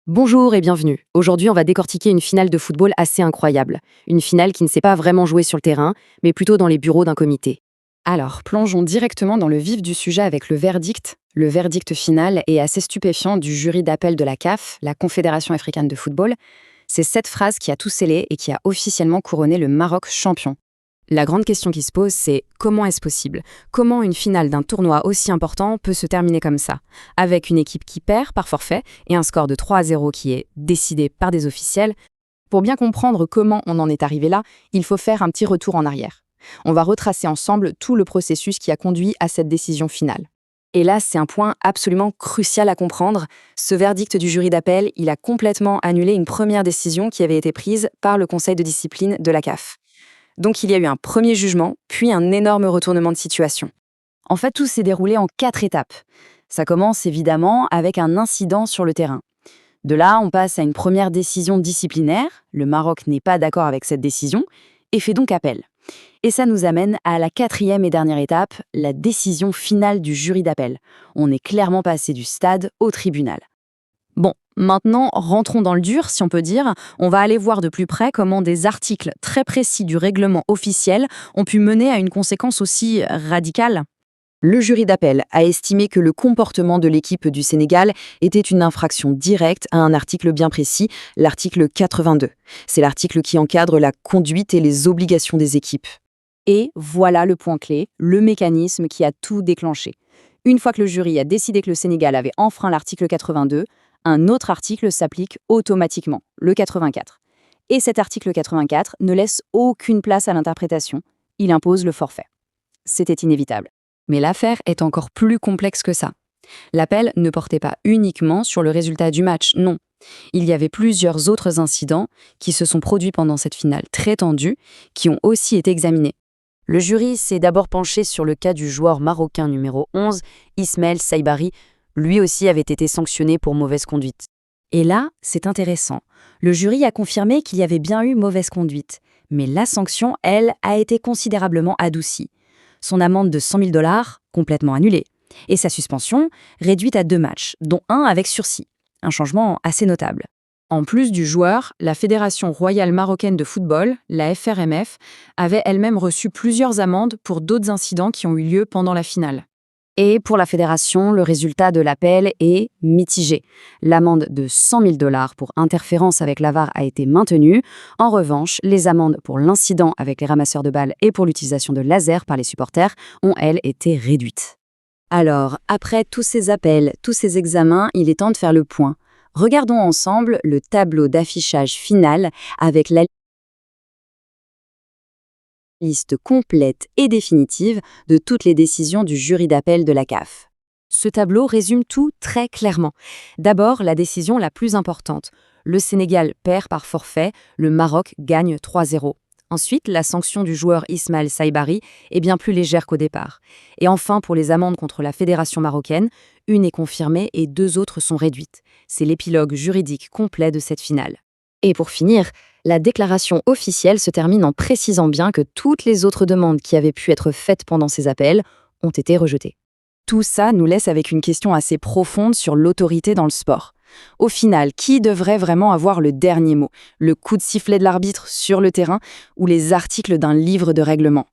Bonjour et bienvenue. Aujourd'hui, on va décortiquer une finale de football assez incroyable. Une finale qui ne s'est pas vraiment jouée sur le terrain, mais plutôt dans les bureaux d'un comité. Alors, plongeons directement dans le vif du sujet avec le verdict. Le verdict final est assez stupéfiant du jury d'appel de la CAF, la Confédération africaine de football. C'est cette phrase qui a tout scellé et qui a officiellement couronné le Maroc champion. La grande question qui se pose, c'est comment est-ce possible? Comment une finale d'un tournoi aussi important peut se terminer comme ça? Avec une équipe qui perd par forfait et un score de 3-0 qui est décidé par des officiels. Pour bien comprendre comment on en est arrivé là, il faut faire un petit retour en arrière. On va retracer ensemble tout le processus qui a conduit à cette décision finale. Et là, c'est un point absolument crucial à comprendre. Ce verdict du jury d'appel, il a complètement annulé une première décision qui avait été prise par le conseil de discipline de la CAF. Donc il y a eu un premier jugement, puis un énorme retournement de situation. En fait, tout s'est déroulé en 4 étapes. Ça commence évidemment avec un incident sur le terrain. De là, on passe à une première décision disciplinaire. Le Maroc n'est pas d'accord avec cette décision et fait donc appel. Et ça nous amène à la 4e et dernière étape, la décision finale du jury d'appel. On est clairement passé du stade au tribunal. Bon, maintenant, rentrons dans le dur, si on peut dire. On va aller voir de plus près comment des articles très précis du règlement officiel ont pu mener à une conséquence aussi radicale. Le jury d'appel a estimé que le comportement de l'équipe du Sénégal était une infraction directe à un article bien précis, l'article 82. C'est l'article qui encadre la conduite et les obligations des équipes. Et voilà le point clé, le mécanisme qui a tout déclenché. Une fois que le jury a décidé que le Sénégal avait enfreint l'article 82, un autre article s'applique automatiquement, le 84. Et cet article 84 ne laisse aucune place à l'interprétation, il impose le forfait. C'était inévitable. Mais l'affaire est encore plus complexe que ça. L'appel ne portait pas uniquement sur le résultat du match, non. Il y avait plusieurs autres incidents qui se sont produits pendant cette finale très tendue, qui ont aussi été examinés. Le jury s'est d'abord penché sur le cas du joueur marocain numéro 11, Ismaël Saibari. Lui aussi avait été sanctionné pour mauvaise conduite. Et là, c'est intéressant. Le jury a confirmé qu'il y avait bien eu mauvaise conduite, mais la sanction, elle, a été considérablement adoucie. Son amende de 100 000 $, complètement annulée, et sa suspension, réduite à 2 matchs, dont un avec sursis. Un changement assez notable. En plus du joueur, la Fédération royale marocaine de football, la FRMF, avait elle-même reçu plusieurs amendes pour d'autres incidents qui ont eu lieu pendant la finale. Et pour la fédération, le résultat de l'appel est mitigé. L'amende de 100 000 $ pour interférence avec la VAR a été maintenue. En revanche, les amendes pour l'incident avec les ramasseurs de balles et pour l'utilisation de lasers par les supporters ont, elles, été réduites. Alors, après tous ces appels, tous ces examens, il est temps de faire le point. Regardons ensemble le tableau d'affichage final avec la liste complète et définitive de toutes les décisions du jury d'appel de la CAF. Ce tableau résume tout très clairement. D'abord, la décision la plus importante. Le Sénégal perd par forfait, le Maroc gagne 3-0. Ensuite, la sanction du joueur Ismaël Saibari est bien plus légère qu'au départ. Et enfin, pour les amendes contre la fédération marocaine, une est confirmée et 2 autres sont réduites. C'est l'épilogue juridique complet de cette finale. Et pour finir, la déclaration officielle se termine en précisant bien que toutes les autres demandes qui avaient pu être faites pendant ces appels ont été rejetées. Tout ça nous laisse avec une question assez profonde sur l'autorité dans le sport. Au final, qui devrait vraiment avoir le dernier mot? Le coup de sifflet de l'arbitre sur le terrain ou les articles d'un livre de règlement?